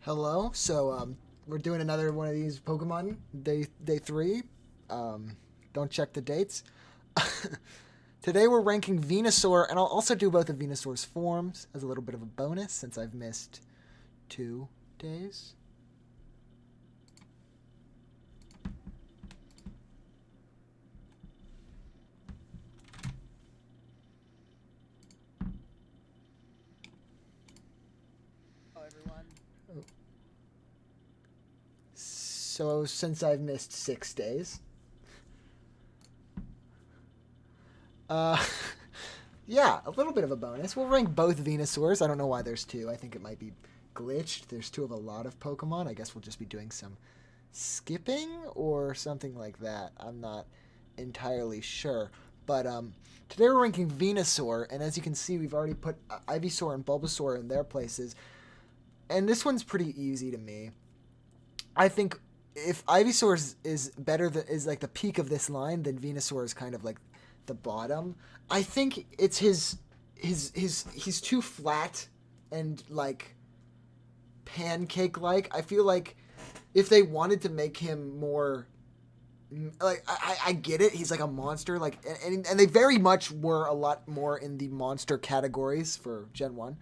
Hello. We're doing another one of these Pokemon day 3. Don't check the dates. Today we're ranking Venusaur, and I'll also do both of Venusaur's forms as a little bit of a bonus since I've missed 2 days. Hello, everyone. So since I've missed 6 days. Uh, yeah, a little bit of a bonus. We'll rank both Venusaurs. I don't know why there's two. I think it might be glitched. There's two of a lot of Pokemon. I guess we'll just be doing some skipping or something like that. I'm not entirely sure. But today we're ranking Venusaur, and as you can see, we've already put Ivysaur and Bulbasaur in their places. And this one's pretty easy to me. I think if Ivysaur is better is like the peak of this line, then Venusaur is kind of like the bottom. I think it's he's too flat and like pancake like. I feel like if they wanted to make him more like I get it, he's like a monster, like and they very much were a lot more in the monster categories for Gen 1.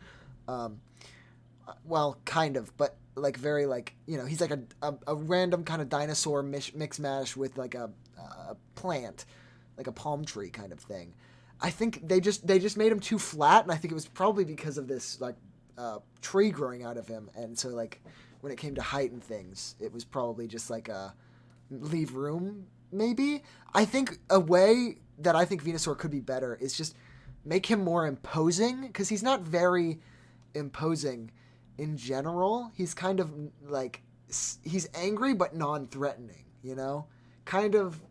Well, kind of, but like very like, he's like a random kind of dinosaur mix mash with like a plant, like a palm tree kind of thing. I think they just made him too flat, and I think it was probably because of this like tree growing out of him, and so like when it came to height and things, it was probably just like a leave room maybe. I think a way that I think Venusaur could be better is just make him more imposing, because he's not very imposing in general. He's kind of like, he's angry but non-threatening, kind of.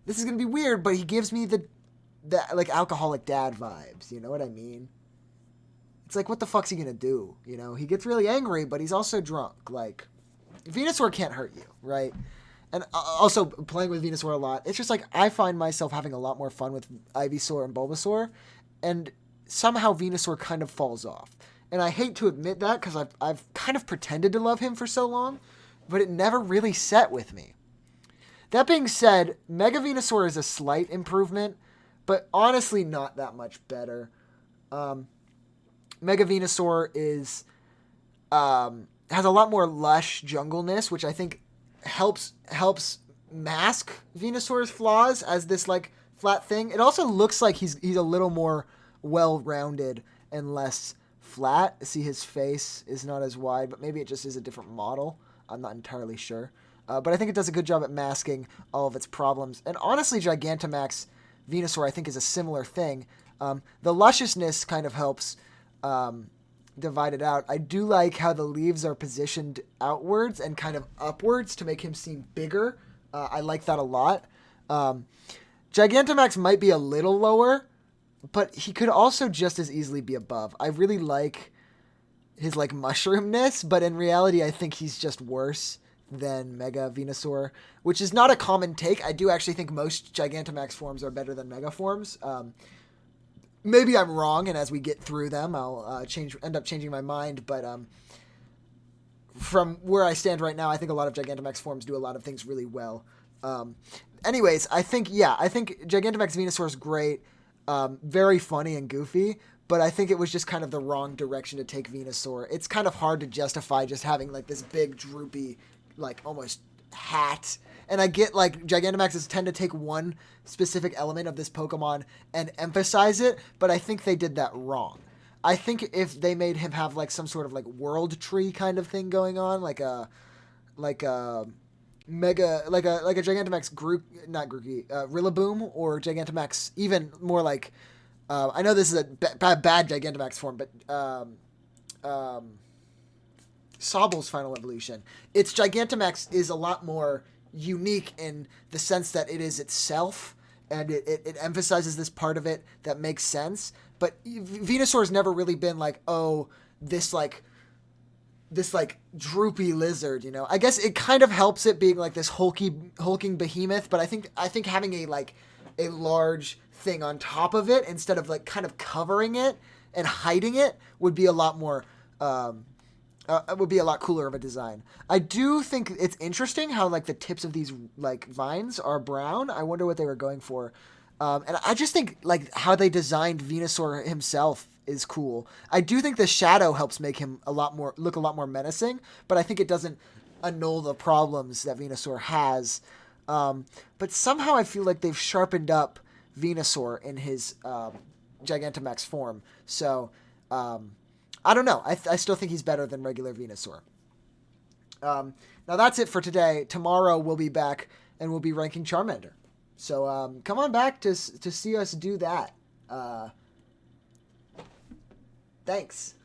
This is gonna be weird, but he gives me the like alcoholic dad vibes. You know what I mean? It's like, what the fuck's he gonna do? He gets really angry, but he's also drunk. Like, Venusaur can't hurt you, right? And also playing with Venusaur a lot, it's just like I find myself having a lot more fun with Ivysaur and Bulbasaur, and somehow Venusaur kind of falls off. And I hate to admit that because I've kind of pretended to love him for so long, but it never really set with me. That being said, Mega Venusaur is a slight improvement, but honestly not that much better. Mega Venusaur has a lot more lush jungleness, which I think helps mask Venusaur's flaws as this like flat thing. It also looks like he's a little more well-rounded and less flat. See, his face is not as wide, but maybe it just is a different model. I'm not entirely sure. But I think it does a good job at masking all of its problems. And honestly, Gigantamax Venusaur, I think, is a similar thing. The lusciousness kind of helps divide it out. I do like how the leaves are positioned outwards and kind of upwards to make him seem bigger. I like that a lot. Gigantamax might be a little lower, but he could also just as easily be above. I really like his like mushroomness, but in reality, I think he's just worse than Mega Venusaur, which is not a common take. I do actually think most Gigantamax forms are better than Mega forms. Maybe I'm wrong, and as we get through them, I'll end up changing my mind. But from where I stand right now, I think a lot of Gigantamax forms do a lot of things really well. Anyways, I think Gigantamax Venusaur is great, very funny and goofy. But I think it was just kind of the wrong direction to take Venusaur. It's kind of hard to justify just having like this big droopy, like almost hat. And I get like Gigantamaxes tend to take one specific element of this Pokemon and emphasize it, but I think they did that wrong. I think if they made him have like some sort of like world tree kind of thing going on, like a mega, like a Gigantamax Rillaboom, or Gigantamax even more like, I know this is a bad Gigantamax form, but Sobble's final evolution. Its Gigantamax is a lot more unique in the sense that it is itself, and it emphasizes this part of it that makes sense. But Venusaur's never really been like, oh, this droopy lizard, I guess it kind of helps it being like this hulking behemoth, but I think having a large thing on top of it instead of like kind of covering it and hiding it would be a lot more It would be a lot cooler of a design. I do think it's interesting how like the tips of these like vines are brown. I wonder what they were going for. And I just think like how they designed Venusaur himself is cool. I do think the shadow helps make him look a lot more menacing, but I think it doesn't annul the problems that Venusaur has. But somehow I feel like they've sharpened up Venusaur in his Gigantamax form. So I don't know. I still think he's better than regular Venusaur. Now that's it for today. Tomorrow we'll be back and we'll be ranking Charmander. So come on back to see us do that. Thanks.